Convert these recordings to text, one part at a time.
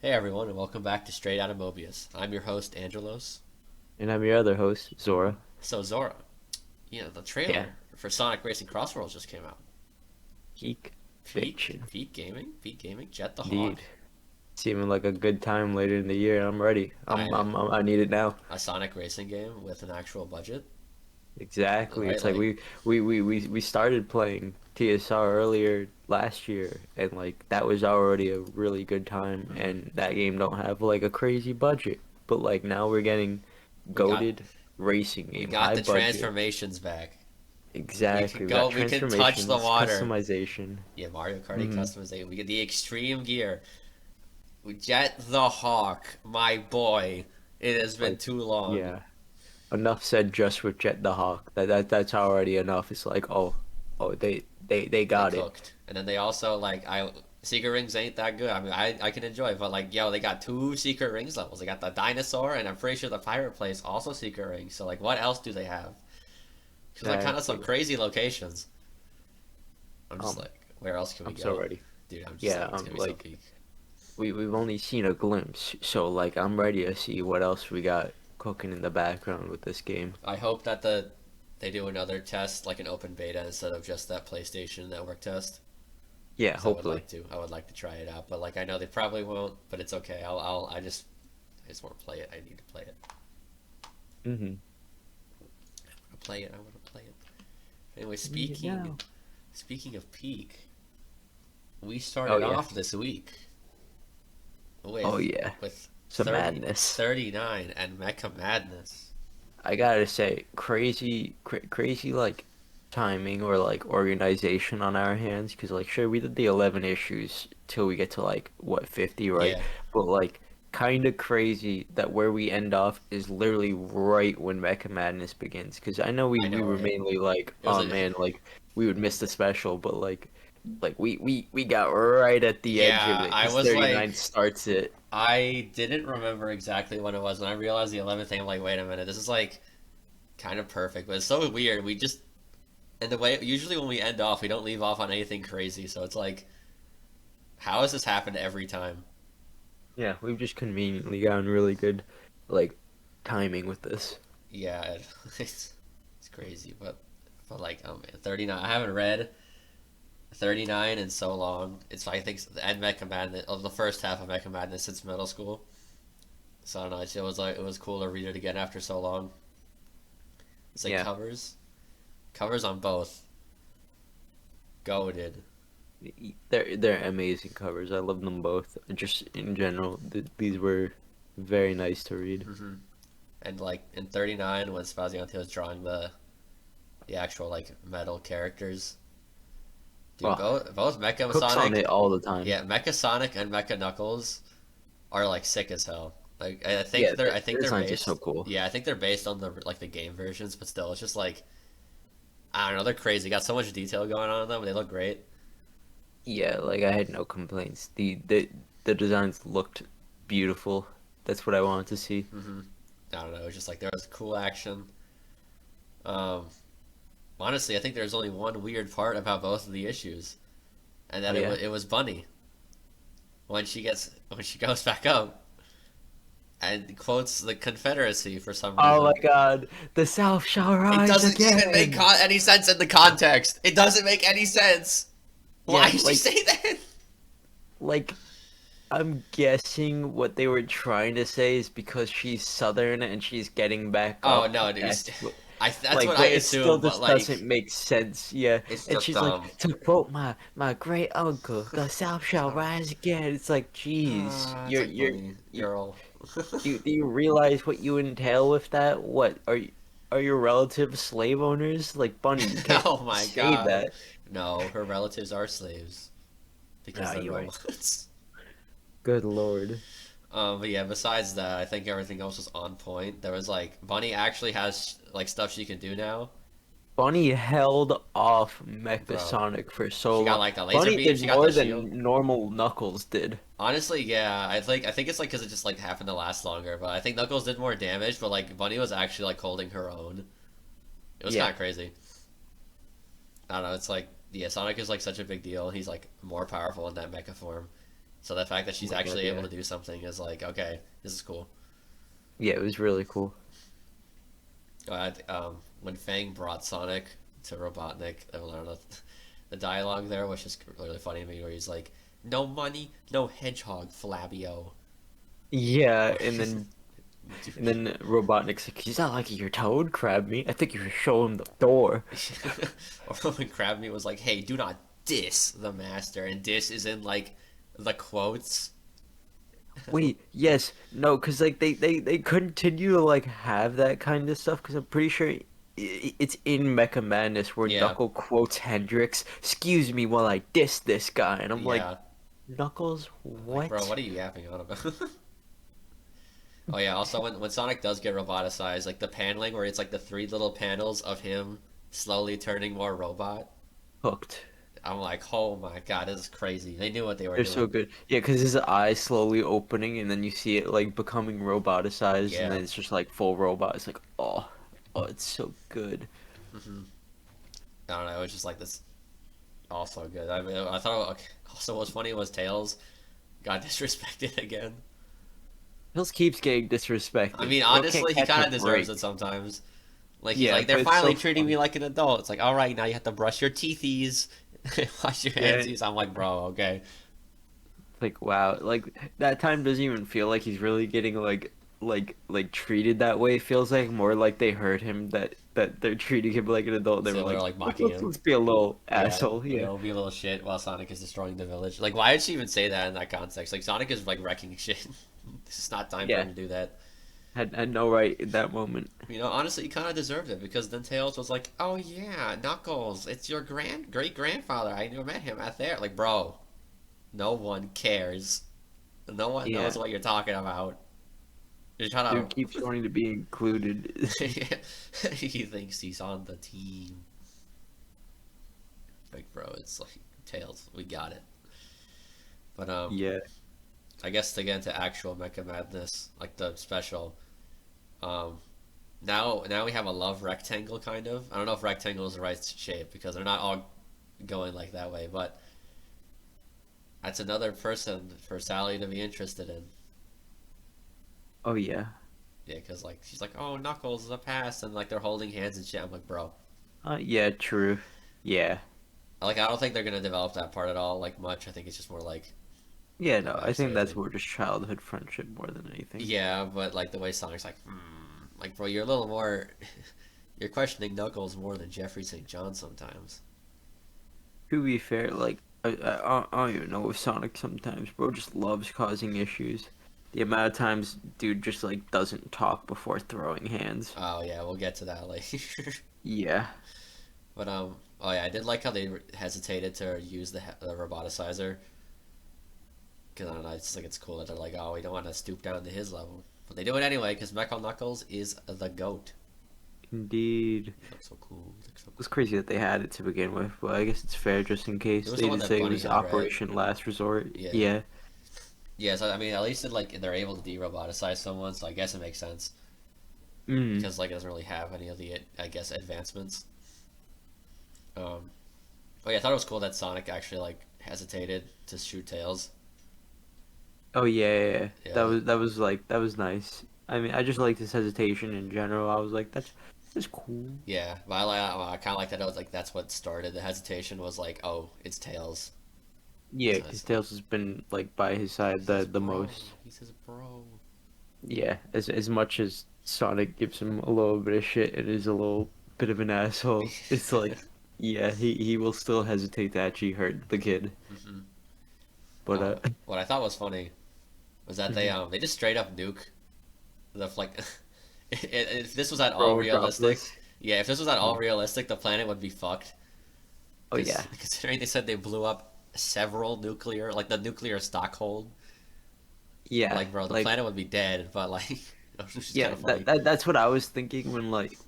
Hey everyone, and welcome back to Straight Outta Mobius. I'm your host, Angelos. And I'm your other host, Zora. So Zora, the Yeah, trailer for Sonic Racing Crossworlds just came out. geek Peak, fiction. Peak Gaming, Jet the Hawk. Indeed. Seeming like a good time later in the year. I'm ready. I I need it now. a Sonic racing game with an actual budget, Exactly. right? It's like we started playing TSR earlier last year, and like that was already a really good time. Mhm. And that game don't have like a crazy budget, but like now we're getting we got goated racing we game, got high the budget. transformations back. We Exactly. could We got go. We can touch the transformations, water. customization. Yeah, Mario Kart Hmm. customization. We get the extreme gear. Jet the Hawk, my boy. It has been Like, too long. yeah. Enough said just with Jet the Hawk. That's already enough. It's like, oh, they They got it. cooked. And then they also like I secret rings ain't that good. I mean, I can enjoy it, but like yo, they got two secret rings levels. They got the dinosaur, and I'm pretty sure the pirate place also secret rings. So like, what else do they have? Because like kind of some Exactly. crazy locations. I'm just Um, like, where else can we I'm so go, ready. dude? I'm just Yeah, like, it's gonna be so like peak. we've only seen a glimpse, so like I'm ready to see what else we got cooking in the background with this game. I hope that they do another test, like an open beta, instead of just that PlayStation Network test. Yeah, Because I would hopefully. like to. I would like to try it out, but like I know they probably won't. But it's okay. I just want to play it. I need to play it. Mm-hmm. I want to play it. I want to play it. Anyway, Need it now. speaking of peak, we Oh started yeah. off this week Oh with yeah. with Some madness. 39 and Mecha Madness. I gotta say, crazy like timing or like organization on our hands. Because like, sure, we did the 11 issues till we get to like what 50, right? Yeah, But like, kind of crazy that where we end off is literally right when Mecha Madness begins. Because I know I we know, were right? mainly like, It was oh a man, like we would miss the special, but like we got right at the edge of yeah. it I because was 39 like, starts it. I didn't remember exactly when it was, and I realized the 11th thing. I'm like, wait a minute, this is like kind of perfect, but it's so weird. We just and the way usually when we end off, we don't leave off on anything crazy. So it's like, how has this happened every time? Yeah, we've just conveniently gotten really good like timing with this. Yeah, it's it's crazy, but like oh man, 39. I haven't read 39 in so long. It's I think and Mecha Madness, the first half of Mecha Madness since middle school. So I don't know. It was like it was cool to read it again after so long. It's like Yeah, covers on both. Goated. they're amazing covers. I love them both. Just in general, these were very nice to read. Hmm. And like in 39 when Spaziante was drawing the actual like metal characters. Dude, Oh, both Mecha cooks on Sonic, it all the time. yeah, Mecha Sonic and Mecha Knuckles are like sick as hell. Like Yeah, I think their they're designs are so based. cool. Yeah, I think they're based on the like the game versions, but still, it's just like I don't know. They're crazy. Got so much detail going on in them. They look great. Yeah, like I had no complaints. The designs looked beautiful. That's what I wanted to see. Hmm. I don't know. It's just like there was cool action. Um, honestly, I think there's only one weird part about both of the issues, and Oh that yeah. it was Bunny when she goes back up and quotes the Confederacy for some Oh my reason. God, the South shall It rise doesn't even make again. any sense in the context. It doesn't make any sense. Why Yeah, did she say that? like I'm guessing what they were trying to say is because she's Southern and she's getting back Oh up. no, dude. That's what, That's like, what I but it still assume, but just doesn't like, make sense. Yeah, it's and just she's like, dumb. to quote my great uncle, the South shall Oh, rise again. It's like, geez, it's like bunny you girl. do you realize what you entail with that? What are your relatives slave owners? Like, Bunny, you can't Oh my say god. that. No, her relatives are slaves because Ah, they're you're right. robots. Good Lord. But yeah, besides that, I think everything else was on point. There was like Bunny actually has like stuff she can do now, Bunny held off bro. Mechasonic for so She got long. like the laser Bunny beam. did She got the more shield. than normal Knuckles did. Honestly, yeah, I think it's like because it just like happened to last longer. But I think Knuckles did more damage, but like Bunny was actually like holding her own. It was kind Yeah. of crazy. I don't know. It's like yeah, Sonic is like such a big deal. He's like more powerful in that mecha form, So the fact that Oh she's my God, actually able yeah. to do something is like, okay, this is cool. Yeah, it was really cool. When Fang brought Sonic to Robotnik, I don't know, the dialogue there was just really funny to me, where he's like, "No money, no hedgehog, Flabio." Yeah, and then Robotnik's like, he's not like your toad, Crab Meat. I think you should show him the door. Or when Crabmeat was like, "Hey, do not diss the master," and diss is in like the quotes. Wait, yes, no, because like they continue to like have that kind of stuff because I'm pretty sure it's in Mecha Madness where Yeah, Knuckle quotes Hendrix, "Excuse me while I diss this guy," and I'm like, yeah. Knuckles, Like, bro, what? what are you yapping on about? Oh yeah. Also, when Sonic does get roboticized, like the paneling where it's like the three little panels of him slowly turning more robot. Hooked. I'm like, oh my god, this is crazy. They knew what they were They're so doing. good. Yeah, because his eyes slowly opening and then you see it like becoming roboticized and Yeah. then it's just like full robot. It's like, oh, it's so good. Hmm. I don't know. It was just like this, also good. I mean, I thought okay, also what was funny was Tails got disrespected again. Hills keeps getting I disrespected. mean, Bro can't honestly, he catch kind a of deserves break. it sometimes. Like he's Yeah, like, they're but it's so finally treating me fun. like an adult. It's like, all right, now you have to brush your teethies, wash your Yeah, handsies. I'm like, bro, okay. like wow, like that time doesn't even feel like he's really getting like treated that way. It feels like more like they heard him that they're treating him like an adult. They were So they're like, like let's mocking let's, him. let's be a little Yeah, asshole. Yeah, it'll be a little shit while Sonic is destroying the village. Like, why did she even say that in that context? Like, Sonic is like wrecking shit. This is not time for him yeah. to do that. Had no right in that moment. You know, honestly, he kind of deserved it because then Tails was like, "Oh yeah, Knuckles, it's your great grandfather. I never met him at there." Like, bro, no one cares. No one knows Yeah. what you're talking about. You're trying Dude keeps wanting to be included. to. He thinks he's on the team. Like, bro, it's like Tails. We got it. But Yeah. I guess to get into actual Mecha Madness, like the special, um, now we have a love rectangle kind of. I don't know if rectangle is the right shape because they're not all going like that way, but that's another person for Sally to be interested in. Oh yeah. Yeah, because like she's like, oh, Knuckles is a pass, and like they're holding hands and shit. I'm like, bro, Yeah, true. Yeah. like I don't think they're gonna develop that part at all, like much. I think it's just more like Yeah, a no, I think backstory that's thing. more just childhood friendship more than anything. Yeah, but like the way Sonic's like, like bro, you're a little more, you're questioning Knuckles more than Jeffrey St. John sometimes. To be fair, like I don't even know with Sonic sometimes, bro just loves causing issues. The amount of times dude just like doesn't talk before throwing hands. Oh yeah, we'll get to that later. Yeah. But oh yeah, I did like how they hesitated to use the roboticizer because I don't know, it's like it's cool that they're like, oh, we don't want to stoop down to his level, but they do it anyway because Mecha Knuckles is the goat. Indeed. He looks so cool. He looks so It's cool. crazy that they had it to begin with, but I guess it's fair just in It case. was the They one did that say it Bunny was had, right? Operation Last Resort. Yeah. Yeah. Yeah, so I mean, at least they're able to de-roboticize someone, so I guess it makes sense Mm. because like it doesn't really have any of the I guess advancements. Um, oh yeah, I thought it was cool that Sonic actually like hesitated to shoot Tails. Oh yeah. Yeah, like That was nice. I mean, I just liked his hesitation in general. I was like, that's cool. yeah, but I kind of like that. I was like, that's what started the hesitation. Was like, oh, it's Tails. Yeah, So because Tails has been like by his side he says, the bro. most. He says, bro. Yeah, as much as Sonic gives him a little bit of shit and is a little bit of an asshole, it's like, yeah, he will still hesitate to actually hurt the kid. Hmm. But What I thought was funny was that they just straight up nuke the like. If this was at all Bro, realistic, dropless. yeah, if this was at all Oh, realistic, the planet would be fucked. oh Because yeah, considering they said they blew up several nuclear, like the nuclear Stockhold, yeah, like bro, the like planet would be dead. But like, it's just kind yeah. of funny. That's what I was thinking when like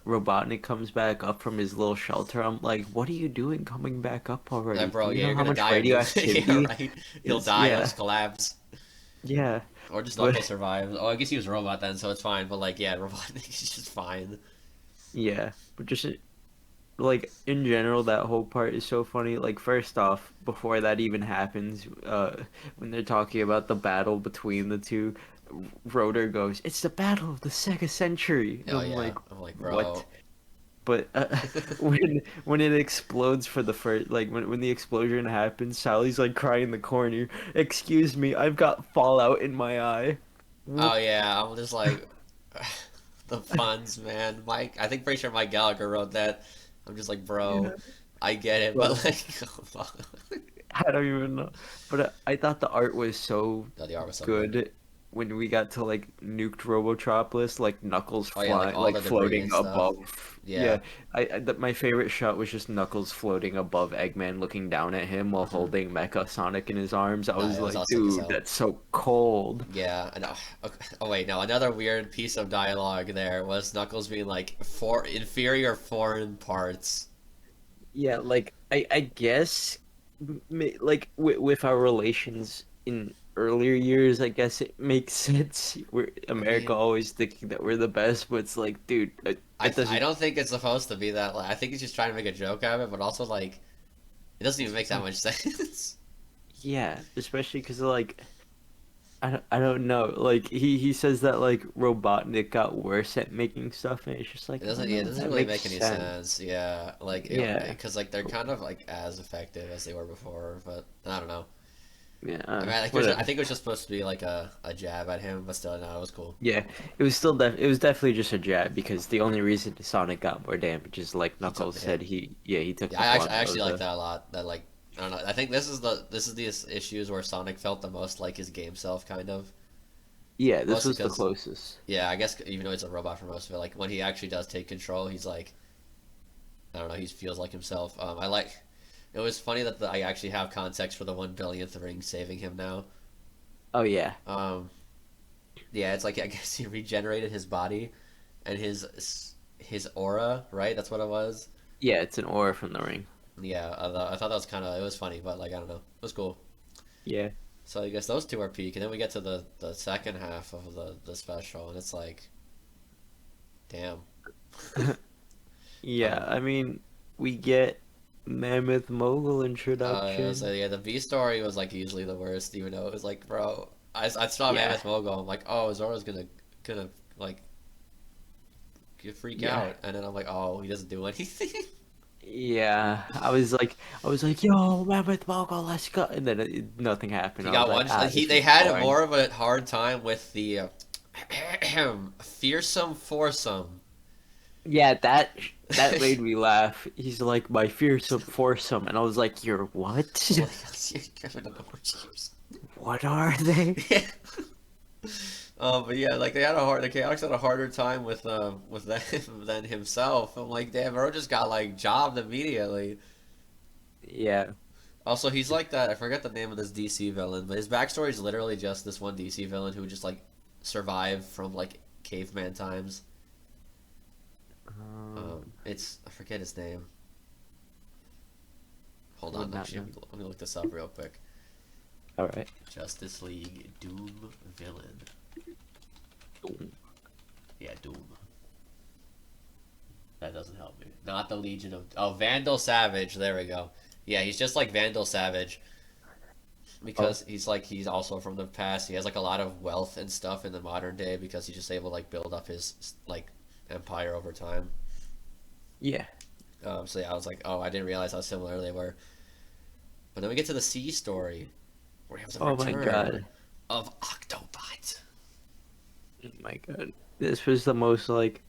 Robotnik comes back up from his little shelter. I'm like, what are you doing coming back up Like, already? Do bro, you yeah, know you're how gonna much die of nuke. Yeah, radioactivity right. He'll is? die. He'll Yeah, just collapse. yeah. Or just But Knuckles survives. Oh, I guess he was a robot then, so it's fine. But like, yeah, Robotnik is just fine. yeah, but just like in general, that whole part is so funny. Like first off, before that even happens, when they're talking about the battle between the two, Rotor goes, "It's the battle of the Sega Century," and Oh I'm yeah, like, I'm like, "What?" bro. But when it explodes for the first, like when the explosion happens, Sally's like crying in the corner. Excuse me, I've got fallout in my eye. Oh What? yeah, I'm just like the puns, man. Mike, I think pretty sure Mike Gallagher wrote that. I'm just like, bro, Yeah. I get it, but But like, I don't even know. But I thought the art was so no, the art was so good. good when we got to like nuked Robotropolis, like Knuckles Oh yeah, like flying, all like the debris floating and stuff. above. Yeah. Yeah, my favorite shot was just Knuckles floating above Eggman, looking down at him while Hmm. holding Mecha Sonic in his arms. I No, was it was like, all sick as dude, hell. that's so cold. Yeah, and okay. Oh wait, no, another weird piece of dialogue there was Knuckles being like for inferior foreign parts. Yeah, like I guess like with our relations in earlier years, I guess it makes sense. We're I America mean, always thinking that we're the best, but it's like, dude, it I doesn't. don't think it's supposed to be that. Like, I think he's just trying to make a joke out of it, but also like it doesn't even make that much sense. Yeah, especially because like I don't know. Like he says that like Robotnik got worse at making stuff, and it's just like It I doesn't. don't Yeah, know it if doesn't that really makes make any sense. sense. Yeah, like Yeah, because like they're kind of like as effective as they were before, but I don't know. yeah, I mean, like I whatever. think it was just supposed to be like a jab at him, but still, no, it was cool. Yeah, it was still it was definitely just a jab because the only reason Sonic got more damage is like He took Knuckles the said hit. he took Yeah, the I brunt actually of like the. that a lot. That like I don't know. I think this is the issues where Sonic felt the most like his game self, kind of. Yeah, this Mostly was the because closest. yeah, I guess even though he's a robot for most of it, like when he actually does take control, he's like I don't know, he feels like himself. I like. It was funny that I actually have context for the 1 billionth ring saving him now. Oh yeah, Um, yeah, it's like I guess he regenerated his body and his aura, right? That's what it was. yeah, it's an aura from the ring. Yeah, I thought that was kind of it was funny, but like I don't know, it was cool. Yeah, So I guess those two are peak, and then we get to the second half of the special, and it's like, damn. yeah. Um, I mean, we get Mammoth Mogul introduction. so yeah, the B story was like usually the worst, even though it was like, bro, I saw Yeah, Mammoth Mogul, I'm like, oh, Zora's gonna like freak yeah. out, and then I'm like, oh, he doesn't do anything. Yeah, I was like, "Yo, Mammoth Mogul, let's go!" And then nothing happened. He I was got like, one. "Ah, He this they was had boring." more of a hard time with the fearsome foursome. Yeah, that made me laugh. He's like my fearsome foursome, and I was like, "You're what? I'm like, I don't know what years. What are they?" Yeah. But yeah, like they had a hard. The Chaotix had a harder time with them than himself. I'm like, damn, bro, just got like jobbed immediately. Yeah. Also, he's like that. I forget the name of this DC villain, but his backstory is literally just this one DC villain who just like survived from like caveman times. It's I forget his name. Hold Would on, not actually, know. let me look this up real quick. All right. Justice League Doom villain. Yeah, Doom. That doesn't help me. Not the Legion of Vandal Savage. There we go. Yeah, he's just like Vandal Savage Oh, because he's also from the past. He has like a lot of wealth and stuff in the modern day because he's just able to like build up his like empire over time. yeah. So yeah, I was like, oh, I didn't realize how similar they were. But then we get to the C story where he has a Oh my return God. of Octobot. Oh my God. This was the most like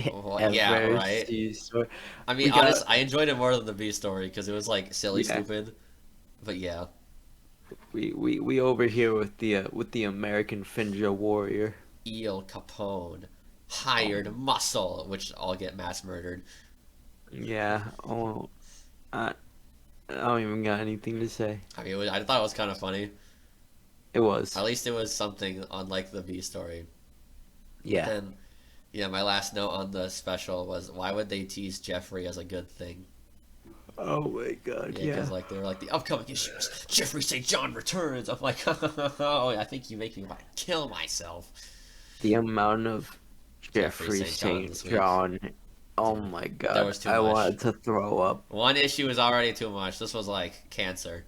Oh, yeah, whatever right. story. I mean, We got honest, I enjoyed it more than the B story because it was like silly, yeah. stupid. But yeah, We over here with the American Finja warrior. Eel Capone, Oh hired muscle, which all get mass murdered. yeah. Oh, I, I don't even got anything to say. I mean, I thought it was kind of funny. It was. At least it was something unlike the B story. But Yeah. then, yeah, my last note on the special was why would they tease Jeffrey as a good thing? Oh my God. Yeah, because Yeah. like they were like the upcoming issues. Jeffrey St. John returns. I'm like, oh, I think you make me want to kill myself. The amount of Jeffrey Jeffrey St. John St. this week. John. Oh Dude, my there god, was too I much. wanted to throw up. One issue was already too much. This was like cancer.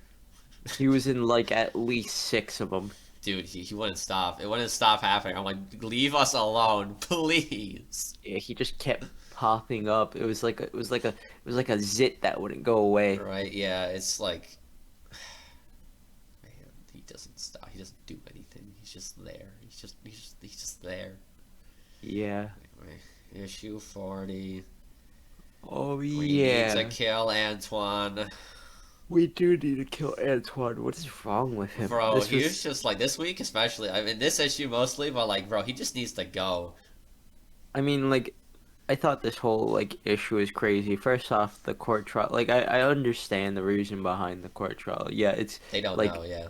He was in like at least six of them. Dude, he wouldn't stop. It wouldn't stop happening. I'm like, leave us alone, please. Yeah, he just kept popping up. It was like a zit that wouldn't go away. Right? Yeah, it's like, man, he doesn't stop. He doesn't do anything. He's just there. He's just there. Yeah. Anyway, issue 40. Oh We need to yeah. kill Antoine. We do need to kill Antoine. What is wrong with him? Bro, This he was was just like this week especially. I mean this issue mostly, but like bro, he just needs to go. I mean, like, I thought this whole like issue was crazy. First off, the court trial. Like, I understand the reason behind the court trial. Yeah, it's They don't like, know, yeah.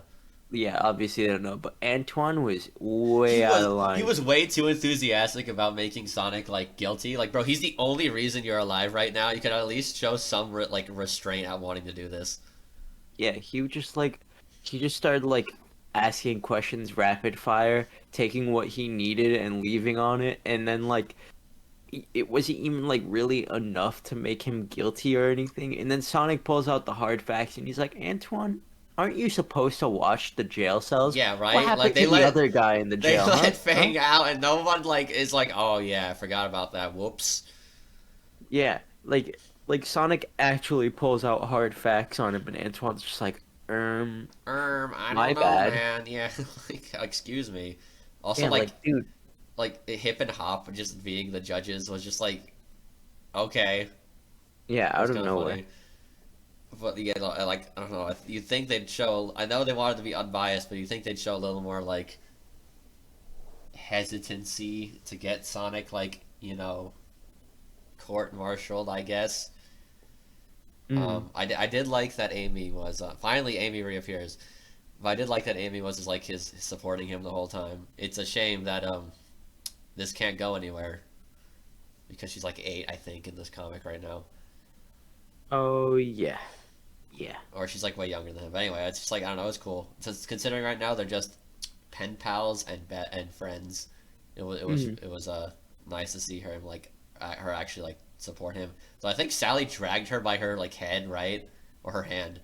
yeah, obviously they don't know, but Antoine was way out of He line. was way too enthusiastic about making Sonic like guilty. Like bro, he's the only reason you're alive right now. You could at least show some like restraint at wanting to do this. Yeah, he just started like asking questions rapid fire, taking what he needed and leaving on it, and then like it wasn't even like really enough to make him guilty or anything. And then Sonic pulls out the hard facts and he's like, Antoine, aren't you supposed to watch the jail cells? Yeah, What right? Like happened to the other guy in the they jail, huh? let Huh? Fang out and no one like is like, "Oh yeah, I forgot about that. Whoops." Yeah, like Sonic actually pulls out hard facts on him, and Antoine's just like, I my don't know, bad. man. Yeah, like excuse me. Also Yeah, like, dude, like Hip and Hop just being the judges was just like okay, yeah, it was out of kind of nowhere. funny. But yeah, like I don't know. You think they'd show? I know they wanted to be unbiased, but you think they'd show a little more like hesitancy to get Sonic like court-martialed, I guess. Mm. I did like that Amy was finally Amy reappears, but I did like that Amy was like his supporting him the whole time. It's a shame that this can't go anywhere because she's like 8, I think, in this comic right now. Oh yeah, yeah. Or she's like way younger than him. But anyway, it's just like I don't know. It's cool. Since considering right now they're just pen pals and friends. Mm. It was nice to see her like her actually like support him. So I think Sally dragged her by her like head, right, or her hand.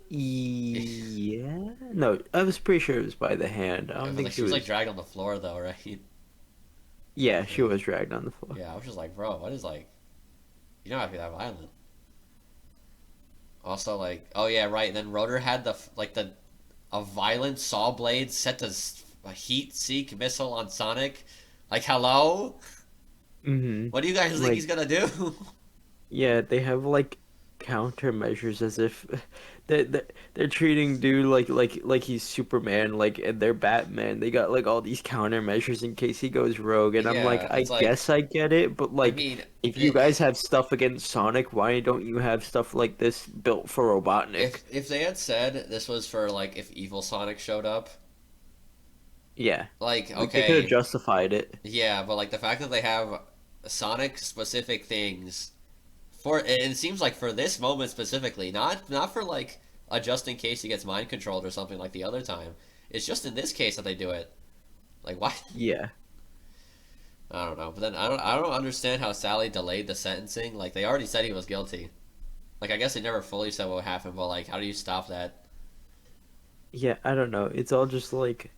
Yeah. No, I was pretty sure it was by the hand. I It don't was think like she she was like was. dragged on the floor though, right? Yeah, she was dragged on the floor. Yeah, I was just like, bro, what is like? You don't have to be that violent. Also, like, oh yeah, right. Then Rotor had the a violent saw blade set to a heat seek missile on Sonic. Like, hello? Hmm. What do you guys think Like, he's gonna do? yeah, they have like countermeasures as if they're treating dude like he's Superman, like and they're Batman. They got like all these countermeasures in case he goes rogue, and I'm like, Yeah, I it's like, guess I get it, but I like mean, if you guys have stuff against Sonic, why don't you have stuff like this built for Robotnik? if they had said this was for like if evil Sonic showed up, Yeah, like like they could have okay, justified it. yeah, but like the fact that they have Sonic specific things for it seems like for this moment specifically, not for like a just in case he gets mind controlled or something like the other time. It's just in this case that they do it. Like what? Yeah. I don't know. But then I don't understand how Sally delayed the sentencing. Like they already said he was guilty. Like I guess they never fully said what happened, but like how do you stop that? Yeah, I don't know. It's all just like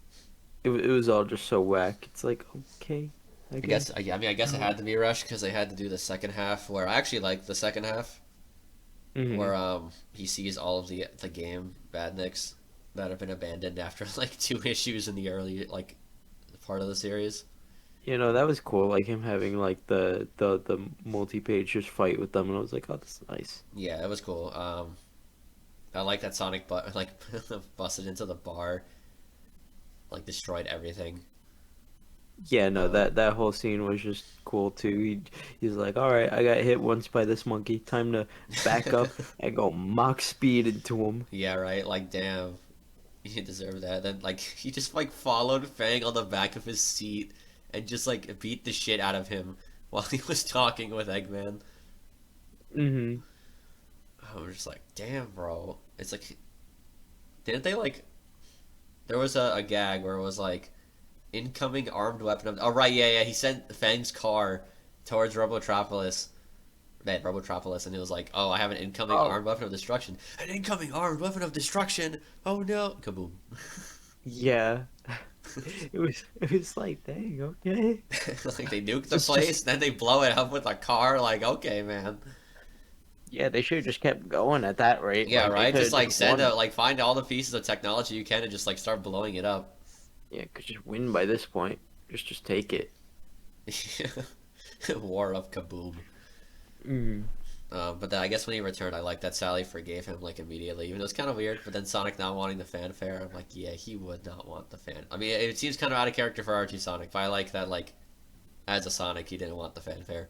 it was all just so whack. It's like, okay, I guess. I mean I guess it had to be rushed because they had to do the second half where I actually like the second half Mm-hmm. where he sees all of the game badniks that have been abandoned after like 2 issues in the early like part of the series. You know, that was cool, like him having like the multi-page just fight with them, and I was like, oh, that's nice. Yeah, it was cool. I like that Sonic but like busted into the bar, like destroyed everything. Yeah, no, Um, that whole scene was just cool too. He's like, all right, I got hit once by this monkey. Time to back up and go mock speed into him. yeah, right. Like, damn, he deserved that. Then like he just like followed Fang on the back of his seat and just like beat the shit out of him while he was talking with Eggman. Mm-hmm. I was just like, damn, bro. It's like, didn't they like? There was a gag where it was like incoming armed weapon. Oh right, yeah, yeah. He sent Fang's car towards Robotropolis. Man, Robotropolis, and it was like, oh, I have an incoming Oh, armed weapon of destruction. An incoming armed weapon of destruction! Oh no! Kaboom. yeah. It was like, dang, okay. Like they nuke the Just place, then they blow it up with a car. Like, okay, man. yeah, they should have just kept going at that rate. Yeah, Like they right. could Just have like just send won. a like find all the pieces of technology you can and just like start blowing it up. Yeah, could just win by this point. Just take it. War of Kaboom. Mm. But then I guess when he returned, I like that Sally forgave him like immediately. Even though it's kind of weird, but then Sonic not wanting the fanfare, I'm like, yeah, he would not want the fan. I mean, it seems kind of out of character for RT Sonic, but I like that like as a Sonic, he didn't want the fanfare.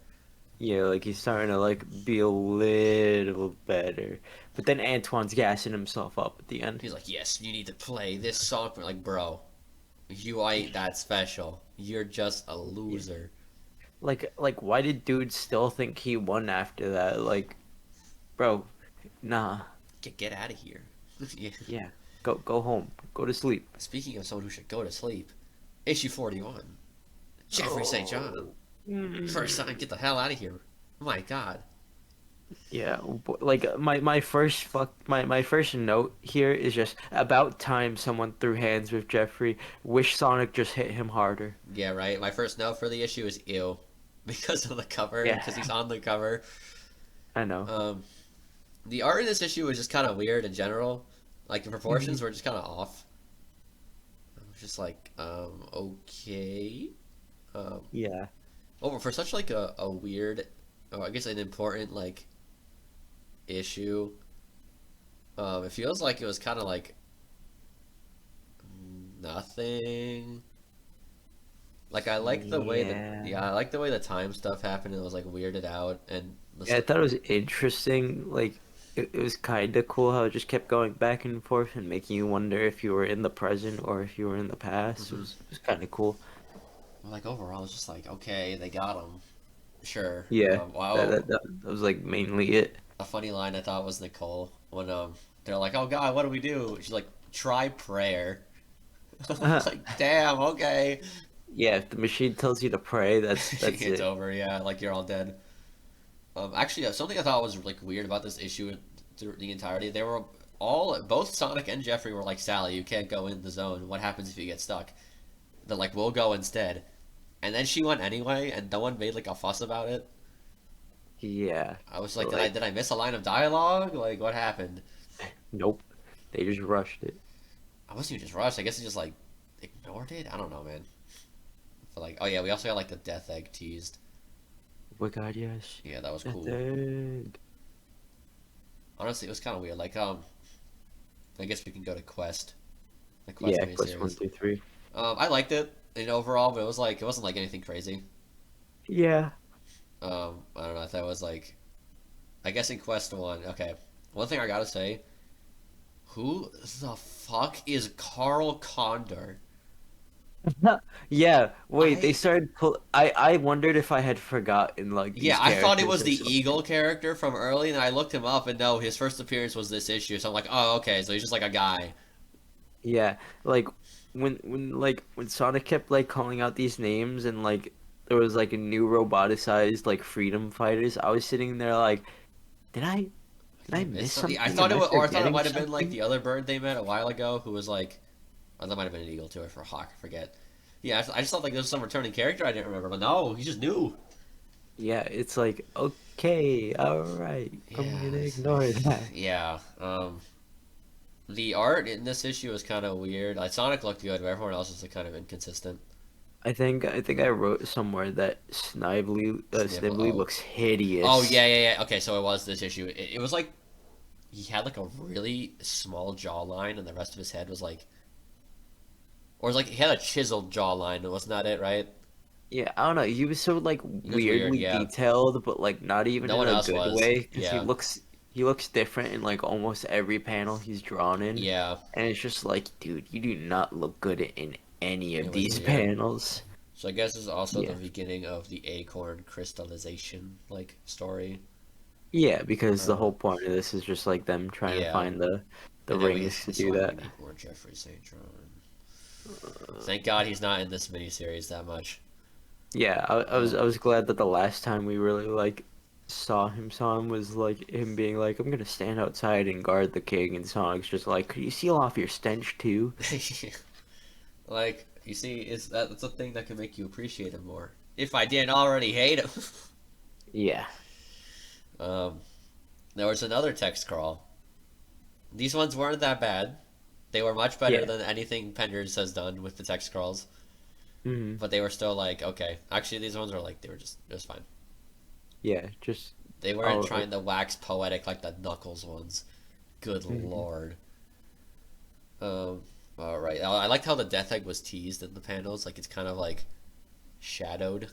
Yeah, like he's starting to like be a little better. But then Antoine's gassing himself up at the end. He's like, yes, you need to play this song. We're like, bro, you ain't that special. You're just a Yeah. loser. Like why did dudes still think he won after that? Like, bro, nah. Get out of here. Yeah. Yeah. Go home. Go to sleep. Speaking of someone who should go to sleep, issue 41, Jeffrey St. John. Oh. Mm. First time, get the hell out of here. Oh my god. Yeah, like my first note here is just about time someone threw hands with Jeffrey. Wish Sonic just hit him harder. Yeah, right. My first note for the issue is ew. Because of the cover, Yeah, because he's on the cover. I know. Um, the art in this issue was just kind of weird in general. Like the proportions Mhm. were just kind of off. I was just like, okay. Um, Yeah. oh, for such like a weird, oh, I guess an important like issue. It feels like it was kind of like nothing. Like I like the way that Yeah. yeah, I like the way the time stuff happened. It was like weirded out and Yeah, I thought it was interesting. Like, it was kind of cool how it just kept going back and forth and making you wonder if you were in the present or if you were in the past. mhm. It was kind of cool. Like overall, it's just like okay, they got him. Sure. Yeah, Wow. that was like mainly it. A funny line I thought was Nicole when they're like, "Oh God, what do we do?" She's like, "Try prayer." It's like, damn, okay. Yeah, if the machine tells you to pray, that's It's it. over. Yeah, like you're all dead. Actually, something I thought was like weird about this issue through the entirety. They were all both Sonic and Jeffrey were like, "Sally, you can't go in the zone. What happens if you get stuck?" They're like, "We'll go instead." And then she went anyway, and no one made like a fuss about it. Yeah, I was like, like did I miss a line of dialogue? Like, what happened? nope, they just rushed it. I wasn't even just rushed. I guess it just like ignored it. I don't know, man. But like, oh yeah, we also got like the death egg teased. Oh my God, yes, Yeah, that was that cool. thing. Honestly, it was kind of weird. Like, I guess we can go to Quest, the Quest Yeah, quest one miniseries. through three. I liked it in overall, but it was like it wasn't like anything crazy. Yeah. I don't know if that was like, I guess in Quest one. Okay, one thing I gotta say, who the fuck is Carl Condor? Yeah, wait, they I started pull I wondered if I had forgotten like Yeah, these I thought it characters was or the something. Eagle character from early, and I looked him up, and no, his first appearance was this issue. So I'm like, oh, okay, so he's just like a guy. Yeah, like when Sonic kept like calling out these names and like there was like a new roboticized like freedom fighters, I was sitting there like, did I did Did I I miss miss something? I something? thought Am it I was, or I thought it forgetting might have been like something? the other bird they met a while ago, who was like, oh, that might have been an eagle too, or for a hawk, I forget. Yeah, I just thought like there was some returning character I didn't remember, but no, he's just new. Yeah, it's like, okay, all right, I'm Yeah, gonna ignore that. yeah. The art in this issue was kind of weird. Like Sonic looked good, but everyone else was like, kind of inconsistent. I think I wrote somewhere that Snivel. Snively looks Oh hideous. yeah, yeah, yeah. Okay, so it was this issue. It was like he had like a really small jawline, and the rest of his head was like, or it was like he had a chiseled jawline. Wasn't that it, right? Yeah, I don't know. He was so like It was weird. weirdly Yeah, detailed, but like not even no in one a else good was. way because Yeah, he looks different in like almost every panel he's drawn in, yeah. and it's just like, dude, you do not look good in any It of was these weird. panels. So I guess this is also the Yeah, beginning of the Acorn crystallization like story. yeah, because the Uh, whole point of this is just like them trying to yeah, find the and then we rings to that's do why we that. need more Jeffrey St. John. Thank God he's not in this miniseries that much. Yeah, I Um, was glad that the last time we really like saw him was like him being like, I'm gonna stand outside and guard the king, and Sonic's just like, could you seal off your stench too? like you see, that's a thing that can make you appreciate him more. If I didn't already hate him. Yeah. um, there was another text crawl. These ones weren't that bad. They were much better Yeah. than anything Penders has done with the text crawls, Hmm. but they were still like okay. Actually, these ones were like they were just it was fine. Yeah, just They weren't oh, trying to wax poetic like the Knuckles ones. Good mhm. lord. Um, all right. I liked how the Death Egg was teased in the panels. Like it's kind of like shadowed,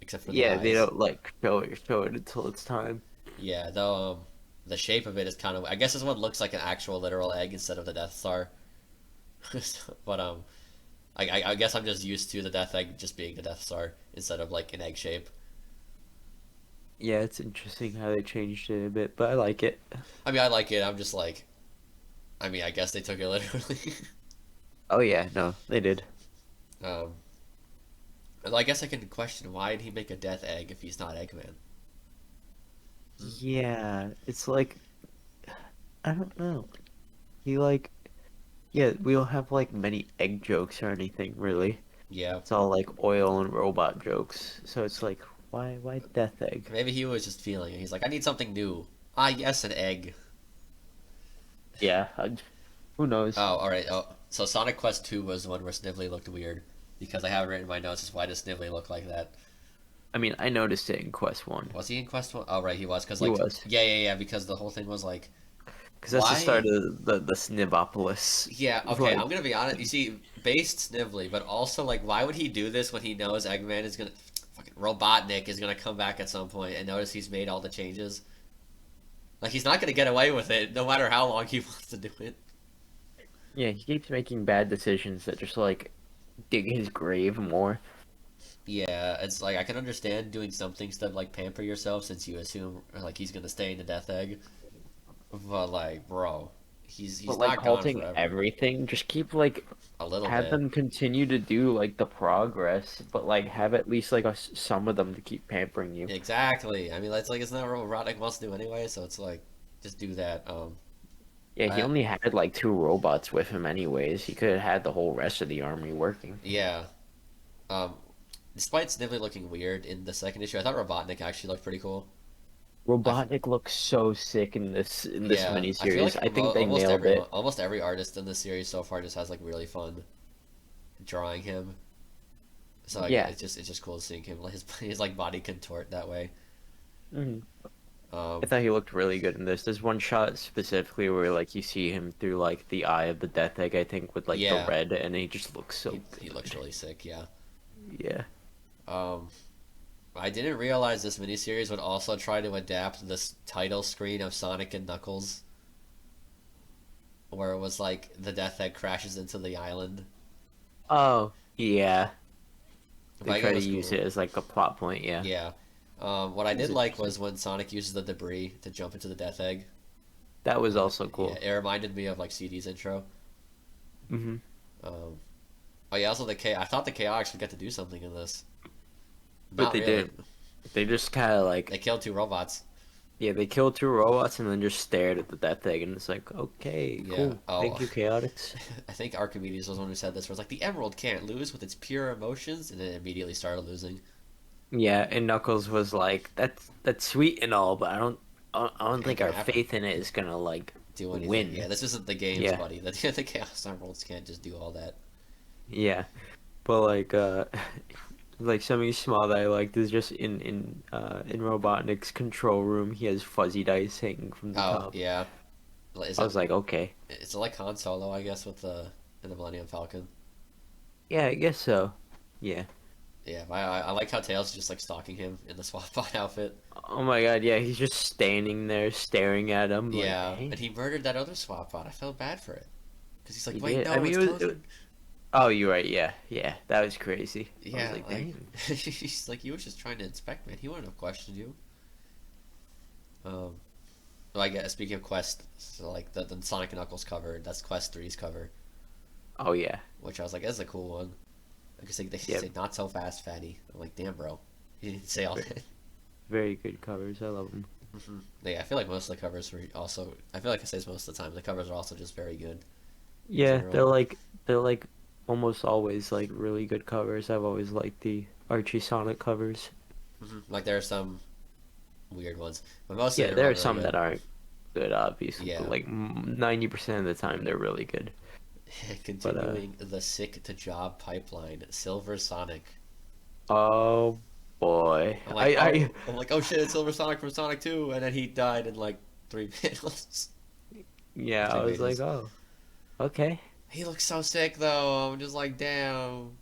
except for the Yeah, they eyes. don't like show it until it's time. Yeah, though the shape of it is kind of. I guess this one looks like an actual literal egg instead of the Death Star. but I guess I'm just used to the Death Egg just being the Death Star instead of like an egg shape. Yeah, it's interesting how they changed it a bit, but I like it. I mean, I like it. I'm just like, I mean, I guess they took it literally. Oh yeah, no, they did. um, I guess I can question why did he make a Death Egg if he's not Eggman? Yeah, it's like I don't know. He like yeah, we don't have like many egg jokes or anything really. Yeah, It's all like oil and robot jokes. So it's like why Death Egg? maybe he was just feeling it. He's like, I need something new. Ah, yes, an egg. Yeah, who knows? Oh, all right. Oh, so Sonic Quest 2 was the one where Snively looked weird because I have it written in my notes. Is why does Snively look like that? I mean, I noticed it in Quest 1. Was he in Quest 1? Oh, right, he was. Because He like, was. yeah. Because the whole thing was like, Because that's the start why? of the Snivopolis. Yeah, okay. Like, I'm gonna be honest. You see, based Snively, but also like, why would he do this when he knows Eggman is gonna, fucking Robotnik is gonna come back at some point and notice he's made all the changes? Like, he's not gonna get away with it, no matter how long he wants to do it. yeah, he keeps making bad decisions that just like dig his grave more. Yeah, it's like I can understand doing some things to like pamper yourself since you assume like he's gonna stay in the Death Egg, but like, bro, But he's like not gone halting forever. everything, just keep like A little have bit. them continue to do like the progress, but like have at least like some of them to keep pampering you. Exactly. I mean, that's like it's not what Roddick wants to do anyway, so it's like just do that. Yeah, he I only had like two robots with him anyways. He could have had the whole rest of the army working. yeah. Um, despite Snively looking weird in the second issue, I thought Robotnik actually looked pretty cool. I f- Robotnik looks so sick in this yeah, I feel miniseries. like I think they almost nailed everyone, it. almost every artist in the series so far just has like really fun drawing him. So like Yeah. it's just cool seeing him his like body contort that way. Hmm. I Um, thought he looked really good in this. There's one shot specifically where like you see him through like the eye of the Death Egg, I think, with like the yeah, red, and he just looks so he looks good. really sick. Yeah. Yeah. Um, I didn't realize this miniseries would also try to adapt this title screen of Sonic and Knuckles, where it was like the Death Egg crashes into the island. Oh, yeah. But They I guess try it to was use cool. it as like a plot point, yeah. Yeah. What I It was did like interesting. was when Sonic uses the debris to jump into the Death Egg. That was also Yeah, cool. it reminded me of like CD's intro. Hmm. Um, oh yeah, also I thought the Chaotix would get to do something in this. But Not they really. didn't. They just kind of They like, killed two robots. yeah, they killed two robots and then just stared at the Death Egg, and it's like, okay, Yeah. cool. Thank Oh, you, Chaotix. I think Archimedes was the one who said this. Where it's like the Emerald can't lose with its pure emotions, and then it immediately started losing. Yeah, and Knuckles was like, that's sweet and all, but I don't Ain't think gonna our happen. faith in it is gonna like Do anything. win. Yeah, this isn't the games, Yeah, buddy. The Chaos Emeralds can't just do all that. yeah. But like like something small that I liked is just in Robotnik's control room, he has fuzzy dice hanging from the Oh top. yeah. Is I it? was like, okay. It's like Han Solo, I guess, with the in the Millennium Falcon. Yeah, I guess so. Yeah. Yeah, I like how Tails is just like stalking him in the swap bot outfit. Oh my God, yeah, he's just standing there staring at him like, Yeah, and hey, he murdered that other swap bot. I felt bad for it because he's he like, wait, did. I no, mean, it's it closer. oh, you're right. Yeah, yeah, that was crazy. I was Yeah, like, like dang. he's like, he was just trying to inspect, man. He wouldn't have questioned you. Um, well, I guess speaking of Quest, so like the Sonic and Knuckles cover, that's Quest 3's cover, Oh yeah. which I was like, that's a cool one. I guess they Yeah, say not so fast, fatty. I'm like, damn, bro, you didn't say all that. very good covers. I love them. Yeah, I feel like most of the covers were also. I feel like I say this most of the time. The covers are also just very good in Yeah, general. they're like almost always like really good covers. I've always liked the Archie Sonic covers. Like there are some weird ones, but most of Yeah, them there are are really some good. that aren't good, obviously, but Yeah. like 90% of the time they're really good. But Continuing the sick to job pipeline, Silver Sonic. oh boy, I'm like, oh shit, it's Silver Sonic from Sonic 2, and then he died in like 3 panels, yeah, I three was like, pages. oh, okay, He looks so sick though. I'm just like, damn,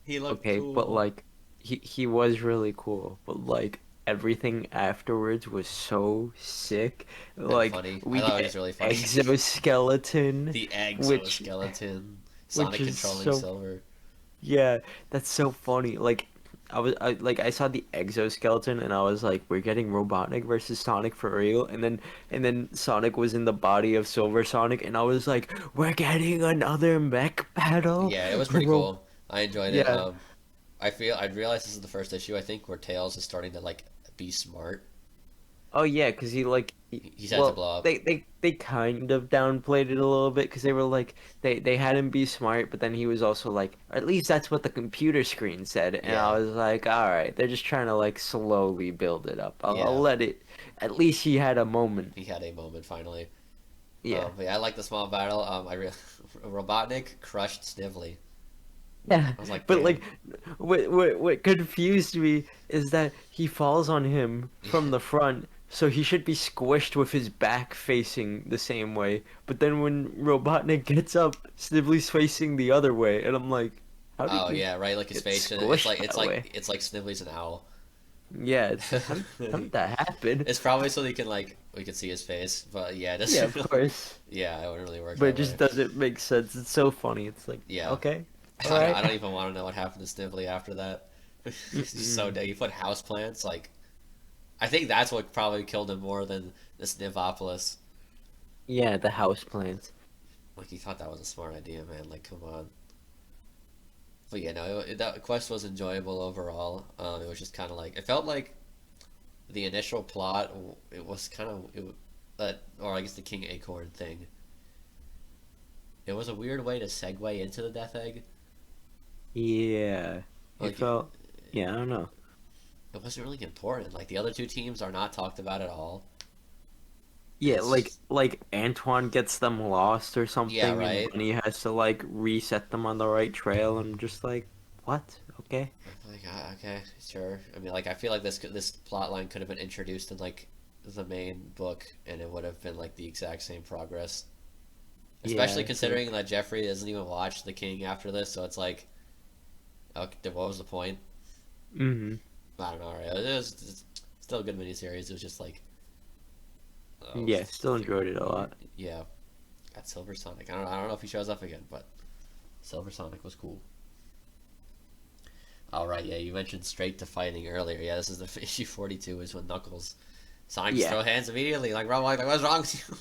he looked okay, but cool. like he was really cool, but like everything afterwards was so sick. And Like funny. I we thought it was get just really funny. exoskeleton, The which exoskeleton, which Sonic is controlling so Silver. yeah, that's so funny. Like I saw the exoskeleton and I was like, we're getting Robotnik versus Sonic for real. And then Sonic was in the body of Silver Sonic and I was like, we're getting another mech battle. Yeah, it was pretty Ro cool. I enjoyed it. Yeah. I realized this is the first issue. I think where Tails is starting to like be smart. Oh yeah, because he like He's had to well blow up. they kind of downplayed it a little bit because they were like they had him be smart, but then he was also like, or at least that's what the computer screen said, and I Yeah, was like, all right, they're just trying to like slowly build it up. I'll yeah. let it. At least he had a moment. He had a moment finally. Yeah. But yeah, I like the small battle. Robotnik crushed Snively. Yeah, I was like, but like, damn. what confused me is that he falls on him from Yeah. the front, so he should be squished with his back facing the same way. But then when Robotnik gets up, Snively's facing the other way, and I'm like, how did Oh you yeah, right. Like his get face. It's squished like that way? it's like Snively's an owl. Yeah, it's like how did that happen? It's probably so they can like we can see his face, but yeah, it Yeah, doesn't of really. course, Yeah, it wouldn't really work but it that just way. doesn't make sense. It's so funny. It's like, Yeah, okay, all right. I don't even want to know what happened to Snively after that. He's just so Mm-mm. dead. He put houseplants. Like I think that's what probably killed him more than the Snivopolis. Yeah, the house plants. Like he thought that was a smart idea, man. Like come on. But yeah, no, that quest was enjoyable overall. It was just kind of like it felt like the initial plot. It was kind of that, or I guess the King Acorn thing. It was a weird way to segue into the Death Egg. Yeah, it Like felt. Yeah, I don't know. it wasn't really important. Like the other two teams are not talked about at all. Yeah, It's like Antoine gets them lost or yeah, something, and right. Bunny has to like reset them on the right trail. I'm just like, what? Okay. Like okay, sure. I mean, like I feel like this plot line could have been introduced in like the main book, and it would have been like the exact same progress. Especially Yeah, true. considering that Jeffrey doesn't even watch The King after this, so it's like, okay, what was the point? Hmm. I don't know. Right? It's still a good miniseries. It was just like, oh, Yeah, still enjoyed it a weird. lot. Yeah, got Silver Sonic. I don't know if he shows up again, but Silver Sonic was cool. All right, yeah, you mentioned straight to fighting earlier. Yeah, this is the issue 42 is when Knuckles, Sonic just Yeah. throw hands immediately. Like, bro, like, what's wrong with you?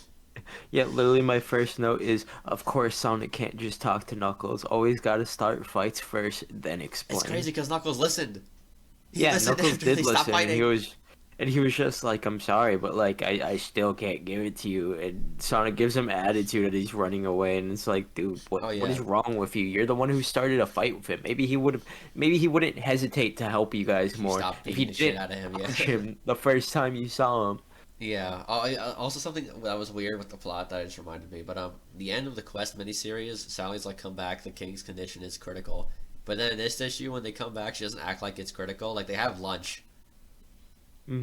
Yeah, literally my first note is, of course Sonic can't just talk to Knuckles. Always gotta start fights first, then It's explain. crazy because Knuckles listened. He Yeah, listened Knuckles after did they stopped listen, fighting. and he was just like, "I'm sorry, but like, I still can't give it to you." And Sonic gives him attitude, and he's running away, and it's like, dude, Oh what yeah, is wrong with you? You're the one who started a fight with him. Maybe he wouldn't hesitate to help you guys if you more stop if beating he the shit didn't out of him, yeah. punch him the first time you saw him. Yeah. Also, something that was weird with the plot that just reminded me. But the end of the Quest miniseries, Sally's like, "Come back. The King's condition is critical." But then in this issue, when they come back, she doesn't act like it's critical. Like they have lunch,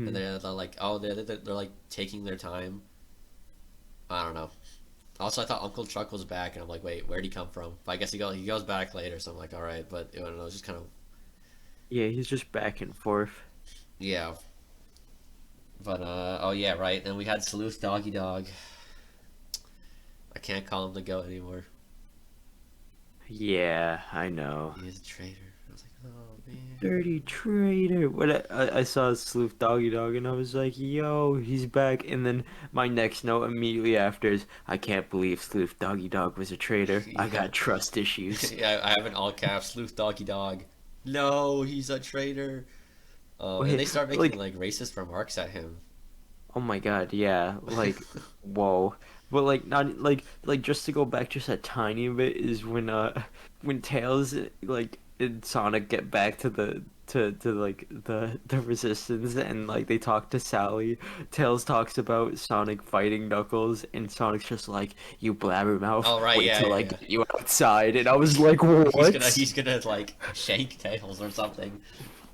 and Hmm. they're like, oh, they're like taking their time. I don't know. Also, I thought Uncle Chuck was back, and I'm like, wait, where'd he come from? But I guess he goes back later, so I'm like, all right. But I don't know. It's just kind of Yeah, he's just back and forth. yeah. But oh yeah, right. Then we had Sleuth Doggy Dog. I can't call him the goat anymore. Yeah, I know. He is a traitor. was like, oh man. Dirty traitor. When I saw Sleuth Doggy Dog and I was like, yo, he's back. And then my next note immediately after is, I can't believe Sleuth Doggy Dog was a traitor. I Yeah. got trust issues. Yeah, I have an all caps sleuth doggy dog. No, he's a traitor. And Wait, they start making like, like racist remarks at him. oh my God, yeah, like, whoa. But like, not like just to go back just a tiny bit is when Tails like and Sonic get back to to like the Resistance and like they talk to Sally. Tails talks about Sonic fighting Knuckles and Sonic's just like, you blabbermouth, Oh right, wait yeah, till yeah, I yeah. get you outside. And I was like, He's gonna what? he's gonna like shake Tails or something.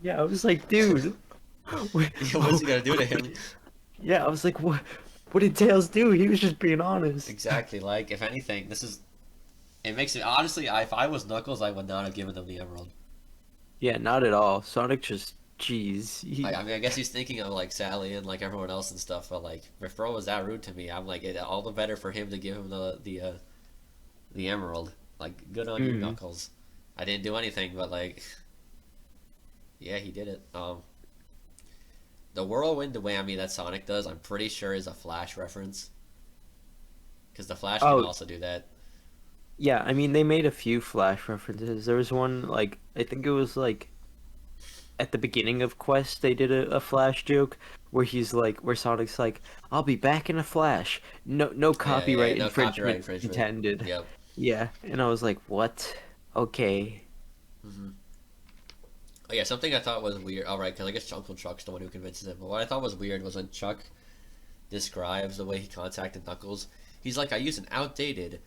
Yeah, I was like, dude. Wait, What's he gonna do to him? yeah, I was like, what? What did Tails do? He was just being honest. Exactly. Like, if anything, this is. It makes me honestly. If I was Knuckles, I would not have given them the emerald. Yeah, not at all. Sonic just, jeez. Like, I mean, I guess he's thinking of like Sally and like everyone else and stuff. But like, if Bro was that rude to me, I'm like, all the better for him to give him the emerald. Like, good on you, Mm, Knuckles. I didn't do anything, but like, yeah, he did it. The whirlwind whammy that Sonic does, I'm pretty sure is a Flash reference. Because the Flash can oh, also do that. yeah. I mean, they made a few Flash references. There was one like I think it was like at the beginning of Quest. They did a Flash joke where he's like, where Sonic's like, "I'll be back in a Flash. No Yeah, copyright no copyright infringement infringement. intended." Yep. Yeah, and I was like, "What? Okay." Hmm. Oh, yeah, something I thought was weird. All right, because I guess Uncle Chuck's the one who convinces him. But what I thought was weird was when Chuck describes the way he contacted Knuckles. He's like, I use an outdated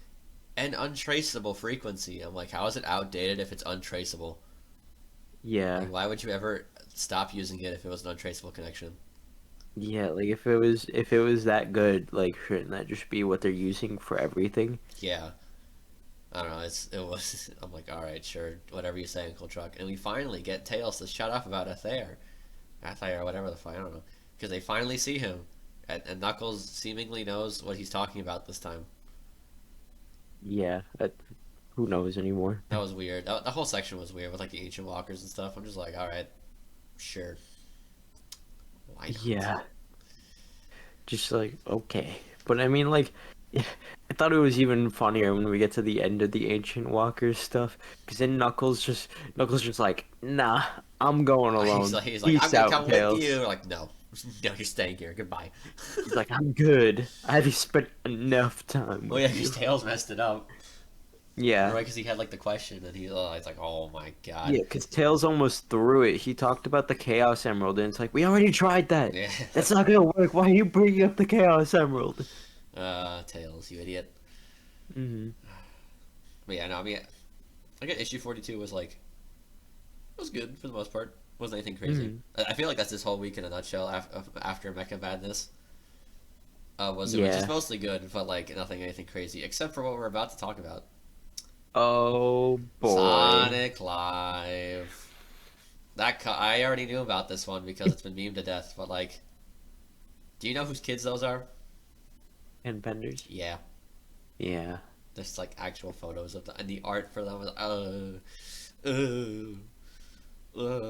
and untraceable frequency. I'm like, how is it outdated if it's untraceable? Yeah. Like, why would you ever stop using it if it was an untraceable connection? Yeah, like if it was that good, like shouldn't that just be what they're using for everything? Yeah, I don't know. It was. I'm like, all right, sure, whatever you say, Uncle Chuck. And we finally get Tails to shut up about Athair, or whatever the fuck. I don't know, because they finally see him, and Knuckles seemingly knows what he's talking about this time. Yeah, who knows anymore? That was weird. The whole section was weird with like the ancient walkers and stuff. I'm just like, all right, sure, why not? Yeah, just like okay, but I mean, like, I thought it was even funnier when we get to the end of the Ancient Walkers stuff, because then Knuckles just like, nah, I'm going alone. He's like, I'm Peace gonna out, come with Tails. you. Like, no, no, you're staying here. Goodbye. He's like, I'm good. I've spent enough time Oh yeah, with because you. Tails messed it up. Yeah. Right, because he had like the question, and he's like, "Oh my god." Yeah, because Tails almost threw it. He talked about the Chaos Emerald, and it's like, we already tried that. Yeah. That's not gonna work. Why are you bringing up the Chaos Emerald? Tails, you idiot. Hmm. But yeah, no, I mean, I get issue 42 was like, it was good for the most part. Wasn't anything crazy. Hmm. I feel like that's this whole week in a nutshell. After Mecha Madness, was it, which is Yeah. mostly good, but like nothing anything crazy, except for what we're about to talk about. Oh boy. Sonic Live. I already knew about this one because it's been memed to death. But like, do you know whose kids those are? And Benders. Yeah, Yeah. there's like actual photos of them, and the art for them was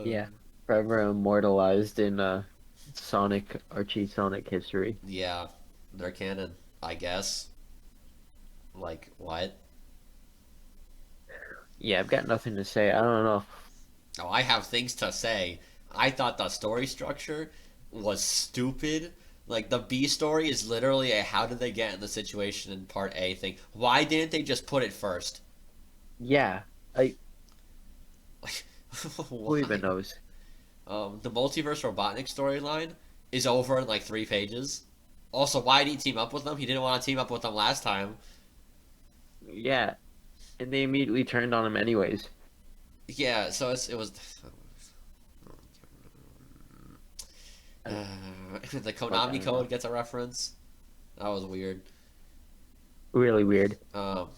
Yeah. Forever immortalized in Sonic Archie Sonic history. yeah, they're canon, I guess. Like what? Yeah, I've got nothing to say. I don't know. Oh, I have things to say. I thought the story structure was stupid. Like the B story is literally a how did they get in the situation in part A thing. Why didn't they just put it first? Yeah. I Like Who even why? knows? The multiverse Robotnik storyline is over in like 3 pages. Also, why did he team up with them? He didn't want to team up with them last time. Yeah. And they immediately turned on him anyways. Yeah, so it was. I, The like I Konami don't know. code gets a reference. That was weird. Really weird. Um,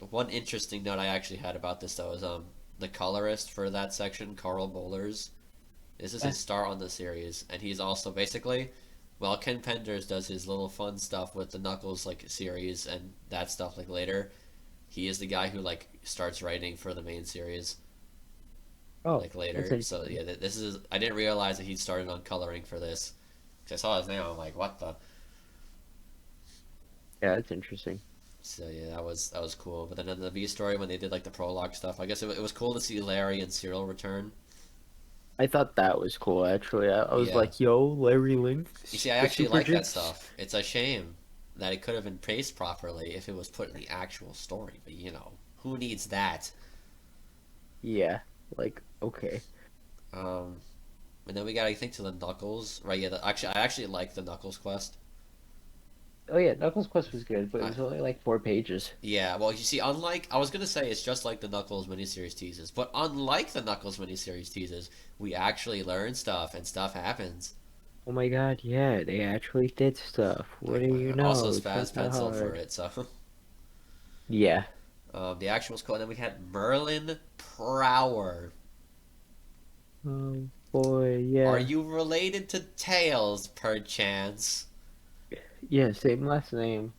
One interesting note I actually had about this though is the colorist for that section, Carl Bollers. This is Eh, his start on the series, and he's also basically, well, Ken Penders does his little fun stuff with the Knuckles like series and that stuff like later. He is the guy who like starts writing for the main series. Oh, like that's later. So interesting. yeah, this is I didn't realize that he'd started on coloring for this. 'Cause I saw his name, I'm like, what the? Yeah, that's interesting. So yeah, that was cool. But then in the V story when they did like the prologue stuff, I guess it was cool to see Larry and Cyril return. I thought that was cool, actually. I was Yeah, like, yo, Larry you Links, see, I the actually super like that jits. stuff. It's a shame that it could have been paced properly if it was put in the actual story. But who needs that? Yeah, like, okay. Um, and then we got I think to the Knuckles, right? Yeah, actually, I actually like the Knuckles quest. Oh yeah, Knuckles Quest was good, but it I, was only like 4 pages. yeah, well, you see, unlike I was gonna say it's just like the Knuckles miniseries teases, but unlike the Knuckles miniseries teases, we actually learn stuff and stuff happens. Oh my god, yeah, they actually did stuff. What Like do you also know? It's not Spaz that pencil for hard. it, so Yeah. the actual was cool. And then we had Merlin Prower. Oh boy, Are yeah. you related to Tails, perchance? Yeah, same last name.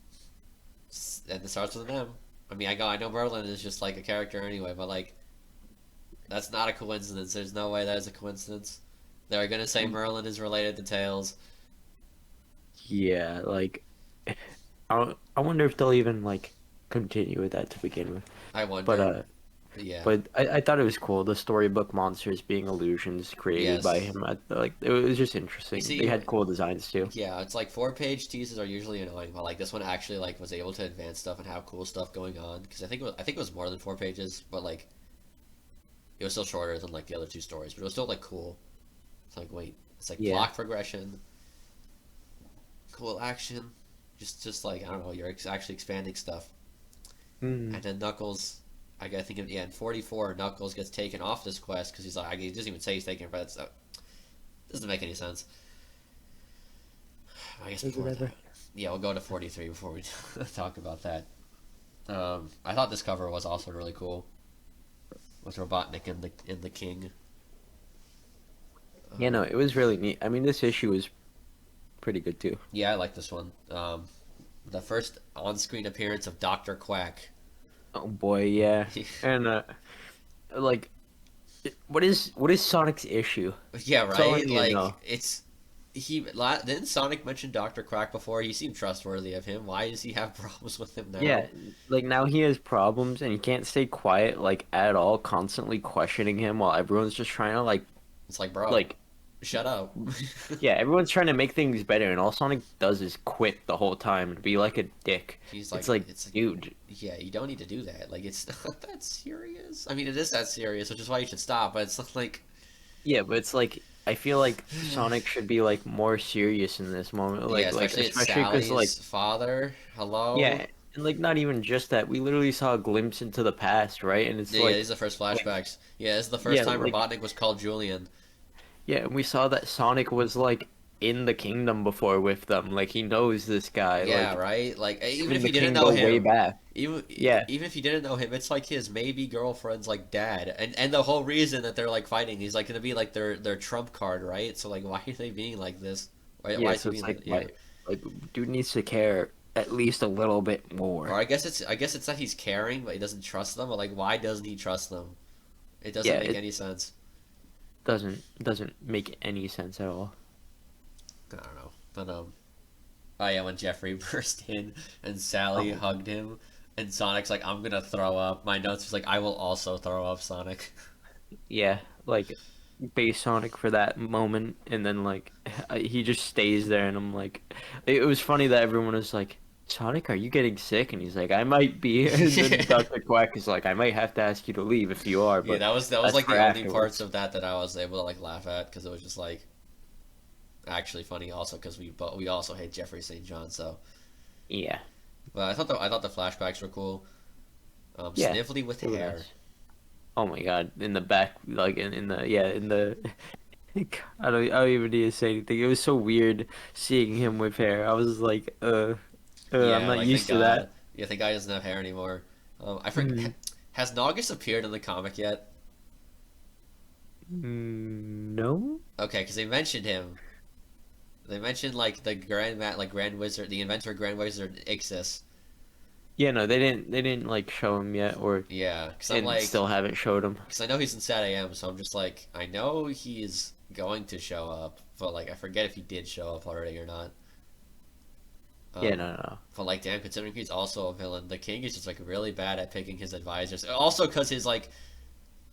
And it starts with an M. I mean, I know Merlin is just like a character anyway, but like that's not a coincidence. There's no way that is a coincidence. They're gonna say Um, Merlin is related to Tails. yeah, like I wonder if they'll even like continue with that to begin with. I But wonder. uh But yeah. but I thought it was cool, the storybook monsters being illusions created by Yes. him. Like it was just You interesting. They see, had cool designs too. yeah, it's like 4 page teases are usually annoying, but like this one actually like was able to advance stuff and have cool stuff going on. Because I think it was more than 4 pages, but like it was still shorter than like the other two stories, but it was still like cool. It's like wait, it's like Yeah. plot progression, cool action, just like I don't know, you're actually expanding stuff. Hmm. And then Knuckles, I think yeah, in 44, Knuckles gets taken off this quest because he's like he doesn't even say he's taking it, but it doesn't make any sense. I guess Does it before ever? that, yeah, we'll go to 43 before we talk about that. I thought this cover was also really cool with Robotnik and the King. Yeah, no, Um, it was really neat. I mean, this issue was pretty good too. yeah, I like this one. The first on-screen appearance of Doctor Quack. Oh boy, yeah. And like what is Sonic's issue? Yeah, That's all I right. need to Like know. it's didn't Sonic mention Doctor Quack before? He seemed trustworthy of him. Why does he have problems with him Yeah, now? like now he has problems and he can't stay quiet like at all, constantly questioning him while everyone's just trying to It's like, bro, like shut up. yeah, everyone's trying to make things better and all Sonic does is quit the whole time and be like a dick. He's It's like, like, it's like, dude, yeah, you don't need to do that. Like, it's not that serious. I mean, it is that serious, which is why you should stop. But it's not like, yeah, but it's like I feel like Sonic should be like more serious in this moment, yeah, like especially it's especially because like Sally's father. Hello. yeah, and like not even just that. We literally saw a glimpse into the past, right? And it's Yeah, yeah, these are the first like flashbacks. Yeah, this is the first yeah, time like Robotnik was called Julian. yeah, and we saw that Sonic was like in the kingdom before with them. Like he knows this guy. Yeah, Like right. Like him even and if the you didn't king know go way him, back. even Yeah, even if you didn't know him, it's like his maybe girlfriend's like dad, and the whole reason that they're like fighting, he's like gonna be like their trump card, right? So like, why are they being like this? Why yeah. is he So it's being like like yeah? like dude needs to care at least a little bit Or more. I guess it's that he's caring, but he doesn't trust them. But like, why doesn't he trust them? It doesn't Yeah, make it any sense. doesn't make any sense at all. I don't know. But oh yeah, when Jeffrey burst in and Sally Oh hugged him, and Sonic's like, I'm gonna throw up. My notes was like, I will also throw up, Sonic. yeah, like base Sonic for that moment, and then like he just stays there, and I'm like, it was funny that everyone was like, "Sonic, are you getting sick?" And he's like, "I might be," and then Dr. Quack is like, "I might have to ask you to leave if you are, Yeah, but that was that's like for the only parts afterwards." of that I was able to like laugh at because it was just like actually funny also because we also hate Jeffrey St. John so Yeah, but I thought the flashbacks were cool. yeah, Sniffly with it hair. was. Oh my God, in the back, like in the yeah, in the. I don't even need to say anything. It was so weird seeing him with hair. I was like, I'm Yeah, not like thank used to God. that. Yeah, thank God he doesn't have hair anymore. I Hmm. forget. Has Naugus appeared in the comic yet? No. Okay, because they mentioned him. They mentioned like the Grand Wizard, the inventor Grand Wizard Ixis. Yeah, no, they didn't like show him yet, or Yeah, because I'm and like, still haven't showed him. because I know he's in Sad AM, so I'm just like, I know he's going to show up, but like, I forget if he did show up already or not. Yeah, Um, no, no, no. but like, damn, considering he's also a villain, the king is just like really bad at picking his advisors. Also, because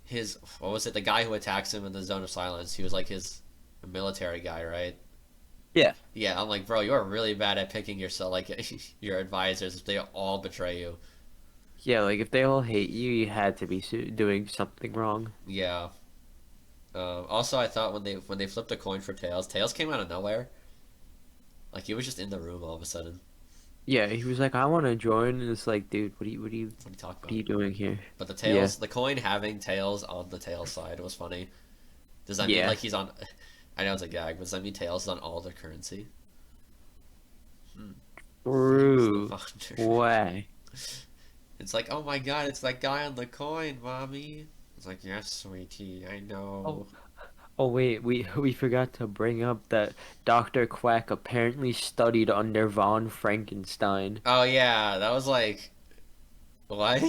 his what was it? The guy who attacks him in the Zone of Silence, he was like his military guy, right? Yeah, Yeah, I'm like, bro, you are really bad at picking yourself, like your advisors. If they all betray you. yeah. Like if they all hate you, you had to be doing something wrong. Yeah. Also, I thought when they flipped a coin for Tails, Tails came out of nowhere. Like he was just in the room all of a sudden. Yeah, he was like, I want to join, and it's like, dude, What are you talking what are about? you doing here? But Yeah, the coin having Tails on the Tails side was funny. Does that mean yeah. like he's on? I know it's a gag, but does that mean Tails is on all the currency? Hmm. Thanks, the True. founder. Why? It's like, oh my god, it's that guy on the coin, mommy. It's like, yes, sweetie, I Oh, know. oh wait, we forgot to bring up that Dr. Quack apparently studied under von Frankenstein. Oh yeah, that was like, what?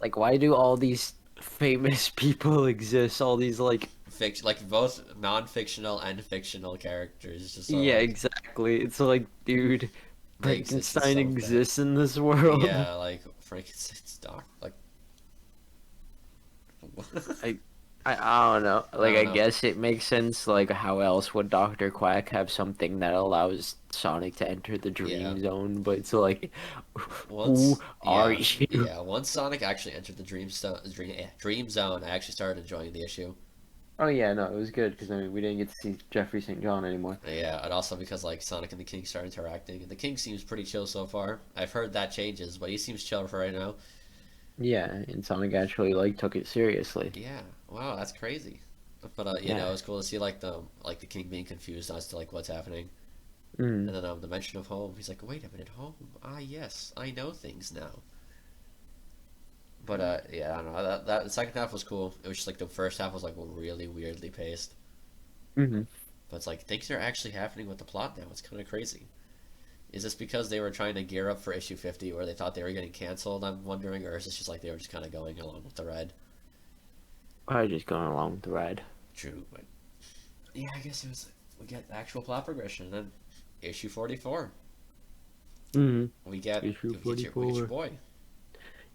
Like, why do all these famous people exist? All these Fiction, like both non-fictional and fictional characters, just so yeah, like exactly. It's like, dude, they exist is Frankenstein so bad. exists in this world. Yeah, like Frankenstein's dog. Like, I I don't know. I Like, don't I know. guess it makes sense. Like, how else would Dr. Quack have something that allows Sonic to enter the Yeah. Dream Zone? But it's like, who Once, are yeah, you? yeah. Once Sonic actually entered the Dream Zone, I actually started enjoying the issue. Oh yeah, no, it was good because I mean we didn't get to see Jeffrey St. John anymore. Yeah, and also because like Sonic and the King start interacting, and the King seems pretty chill so far. I've heard that changes, but he seems chill for right now. Yeah, and Sonic actually like took it seriously. Yeah, wow, that's crazy. But you know, Yeah. it's cool to see like the King being confused as to like what's happening, Mm. and then the mention of home. He's like, wait a minute, home. Ah, yes, I know things now. But yeah, I don't know. That the second half was cool. It was just like the first half was like really weirdly paced. Hmm. But it's like things are actually happening with the plot now. It's kind of crazy. Is this because they were trying to gear up for issue 50 or they thought they were getting canceled? I'm wondering, or is this just like they were just kind of going along with the ride? I just going along with the ride. True, but yeah, I guess it was. We get actual plot progression, and then issue 44, Mm. Issue we get your 44. boy.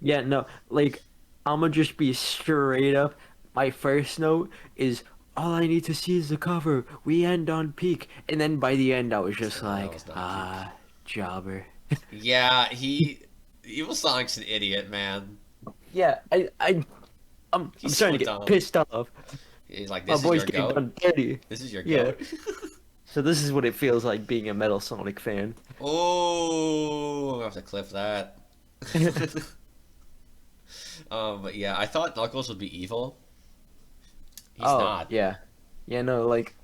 Yeah, no, like I'ma just be straight up. My first note is all I need to see is the cover. We end on peak, and then by the end I was just That like, was not peak. ah, jobber. Yeah, Evil Sonic's an idiot, man. Yeah, I'm He's starting so to get dumb. pissed off. He's like, My this is boy's your getting goat. done dirty. This is your Yeah. goat. So this is what it feels like being a Metal Sonic fan. Oh, I have to clip that. But yeah, I thought Knuckles would be evil. He's Oh, not. yeah. Yeah, no, like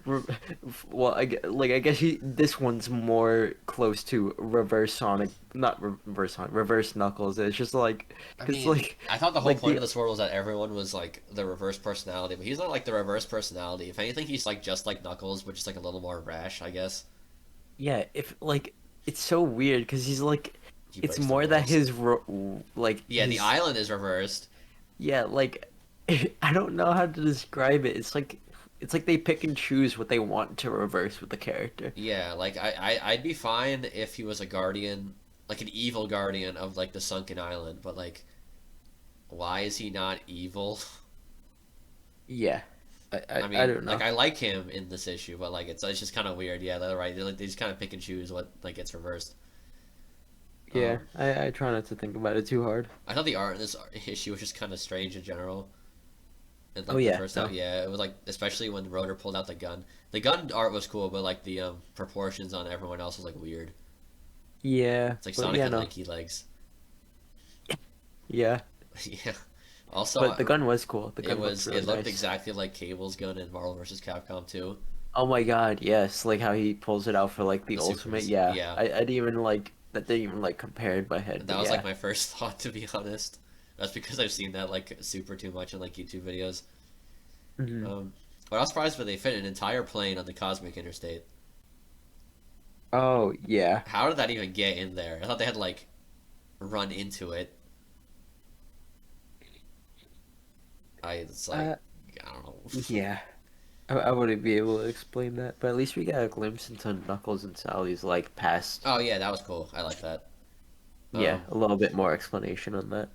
re- well, I guess this one's more close to reverse Sonic, not reverse Sonic, reverse Knuckles. It's just like I cuz mean, I thought the whole like point the of this world was that everyone was like the reverse personality, but he's not like the reverse personality. If anything, he's like just like Knuckles, but just like a little more rash, I guess. yeah, if like it's so weird cuz he's like He it's breaks the more that rules. like Yeah, the his island is reversed. yeah, like I don't know how to describe it. It's like they pick and choose what they want to reverse with the character. Yeah, like I'd be fine if he was a guardian, like an evil guardian of like the sunken island, but like, why is he not evil? Yeah. I I mean, don't like know. I like him in this issue, but like it's just kind of weird. Yeah, they're right. They just kind of pick and choose what like gets reversed. Yeah, Um, I try not to think about it too hard. I thought the art in this issue was just kind of strange in general. And Oh like the yeah, first half, no. yeah, it was like especially when Rotor pulled out the gun. The gun art was cool, but like the proportions on everyone else was like weird. Yeah, It's like but Sonic yeah, had no. lanky legs. Yeah, Yeah. Also, but the gun was cool. The it gun looked was really it looked nice. exactly like Cable's gun in Marvel vs. Capcom 2. Oh my God, yes, like how he pulls it out for like the The ultimate. supers. Yeah, Yeah. I didn't even like that. Didn't even like compare in my head, That but was like yeah, my first thought, to be honest. That's because I've seen that like super too much in like YouTube videos. hmm. Um, but I was surprised when they fit an entire plane on the Cosmic Interstate. Oh yeah, How did that even get in there? I thought they had like run into it. It's like Uh, I don't know. yeah. I wouldn't be able to explain that, but at least we got a glimpse into Knuckles and Sally's like past. Oh yeah, that was cool. I like that. Yeah, Um, a little bit more explanation on that.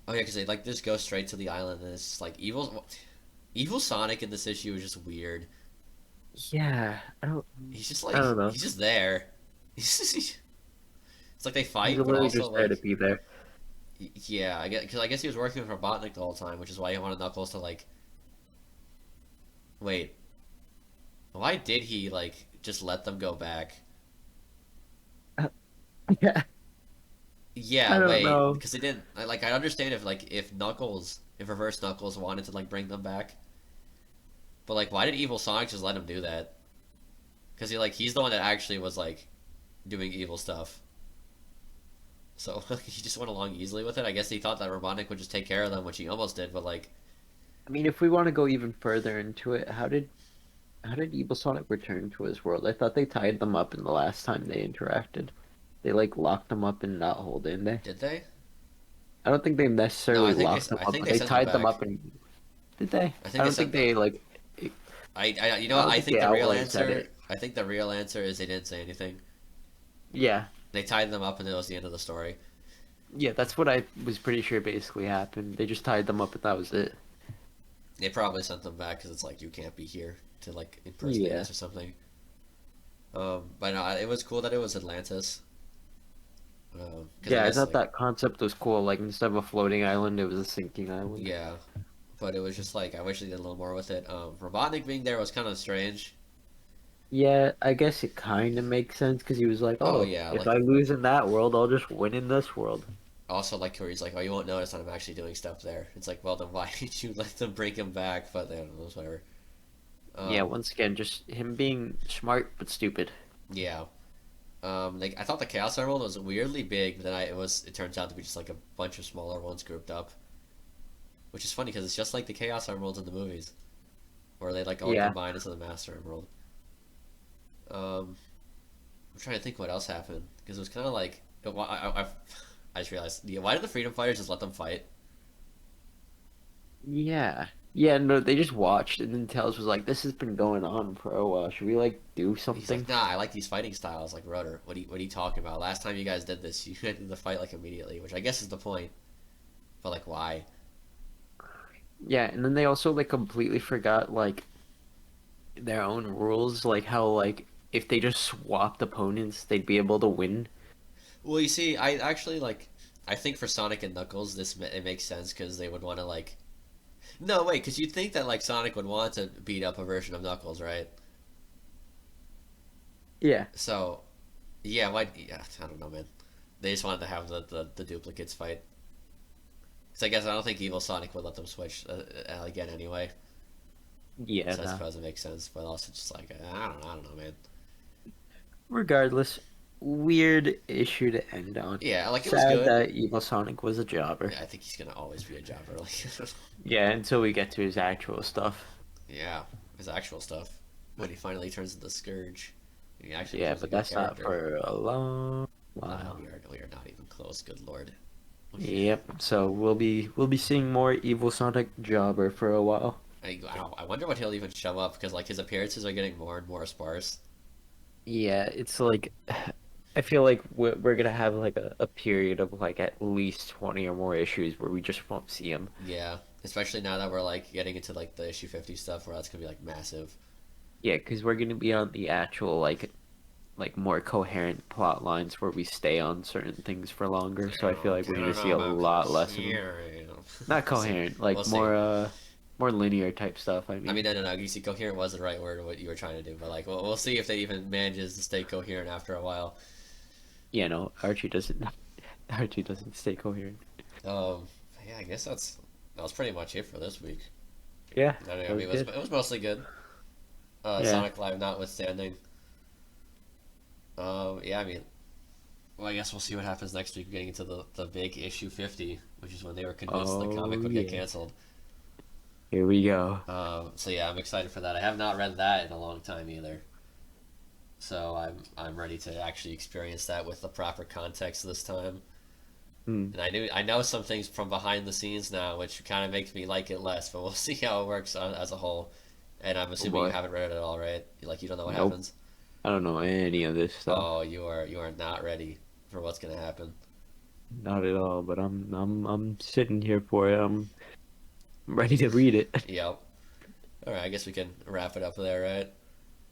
oh yeah, because they like just go straight to the island, and it's just like evil Sonic in this issue is just weird. Yeah, I don't know. He's just there. It's like they He's fight, but literally also just there to like be there. yeah, I guess he was working with Robotnik the whole time, which is why he wanted Knuckles to like wait. Why did he like just let them go back? Yeah, I Yeah, don't wait, know. because they didn't. I understand if if Reverse Knuckles wanted to like bring them back, but like, why did Evil Sonic just let him do that? Because he's the one that actually was like doing evil stuff. So he just went along easily with it. I guess he thought that Robotnik would just take care of them, which he almost did. But like, I mean, if we want to go even further into it, how did Evil Sonic return to his world? I thought they tied them up in the last time they interacted. They like locked them up and not hold in there. did they? I don't think they No, necessarily locked them I up, think but they they sent them tied them back. up and did they? I I think they don't think sent them. they like. You know I what? don't think they outright said it. I think the real answer is they didn't say anything. Yeah, They tied them up, and it was the end of the story. yeah, that's what I was pretty sure basically happened. They just tied them up and that was it. They probably sent them back because it's like you can't be here to like impersonate Yeah, us or something. But no, it was cool that it was Atlantis. Because I yeah, I guess thought like that concept was cool. Like instead of a floating island, it was a sinking island. yeah, but it was just like I wish they did a little more with it. Robotnik being there was kind of strange. Yeah, I guess it kind of makes sense because he was like, Oh "Oh, yeah, if like I lose in that world, I'll just win in this world." also like where he's like, oh, you won't notice that I'm actually doing stuff there. It's like, well, then why did you let them bring him back? But they don't know, whatever. Yeah, Um, once again, just him being smart but stupid. yeah. Like I thought the Chaos Emerald was weirdly big, but then it turns out to be just like a bunch of smaller ones grouped up, which is funny because it's just like the Chaos Emeralds in the movies, where they like all Yeah, combine into the Master Emerald. Um, I'm trying to think what else happened because it was kind of like I just realized, yeah, why did the Freedom Fighters just let them fight? yeah, yeah. No, they just watched, and then Tails was like, "This has been going on for a while. Should we like do He's like, something?" nah, I like these fighting styles. Like Rotor, what are you talking about? Last time you guys did this, you ended the fight like immediately, which I guess is the point. But like, why? Yeah, and then they also like completely forgot like their own rules, like how like if they just swapped opponents, they'd be able to win. Well, you see, I actually like. I think for Sonic and Knuckles, it makes sense because they would want to like. No, wait, because you'd think that like Sonic would want to beat up a version of Knuckles, right? Yeah. So, yeah, why? Yeah, I don't know, man. They just wanted to have the duplicates fight. Because I guess I don't think Evil Sonic would let them switch again anyway. Yeah, So I no. suppose it makes sense, but also just like I don't know, man. Regardless, weird issue to end on. Yeah, like it was Sad good. that Evil Sonic was a jobber. Yeah, I think he's gonna always be a jobber. Like, Yeah, until we get to his actual stuff. yeah, his actual stuff when he finally turns into Scourge, he actually Yeah, becomes a but good that's not character. for a long while. We are not even close. Good lord. Yep. So we'll be seeing more Evil Sonic jobber for a while. I wonder what he'll even show up because like his appearances are getting more and more sparse. Yeah, it's like I feel like we're gonna have like a period of like at least 20 or more issues where we just won't see him. Yeah, especially now that we're like getting into like the issue 50 stuff where that's gonna be like massive. Yeah, because we're gonna be on the actual like more coherent plot lines where we stay on certain things for longer. So I feel like I we're don't gonna see know a about lot less of them. coherent. Not We'll see. coherent, We'll like see. more linear type stuff. I I mean, mean, no. You see, coherent was the right word. What you were trying to do, but like, we'll see if they even manages to stay coherent after a while. Archie doesn't Archie doesn't stay coherent. Um, yeah, I guess that was pretty much it for this week. Yeah, I that mean, was good. it was mostly good. Yeah. Sonic Live notwithstanding. Yeah, I mean, well, I guess we'll see what happens next week, getting into the big issue 50, which is when they were convinced the Oh comic would get yeah. canceled. Here we go. So yeah, I'm excited for that. I have not read that in a long time either. So I'm ready to actually experience that with the proper context this time. Hmm. And I know some things from behind the scenes now, which kind of makes me like it less. But we'll see how it works as a whole. And I'm Oh assuming you boy. haven't read it at all, right? Like you don't know what Nope. happens. I don't know any of this stuff. Oh, you are not ready for what's gonna happen. Not at all, but I'm sitting here for it. I'm ready to read it. Yep. All right, I guess we can wrap it up there, right?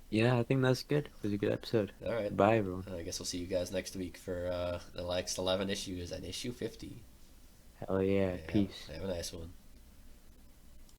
Yeah, I think that's good. It was a good episode. All right. Bye, everyone. I guess we'll see you guys next week for the next 11 issues and issue 50. Hell yeah. Yeah, Peace. have a nice one.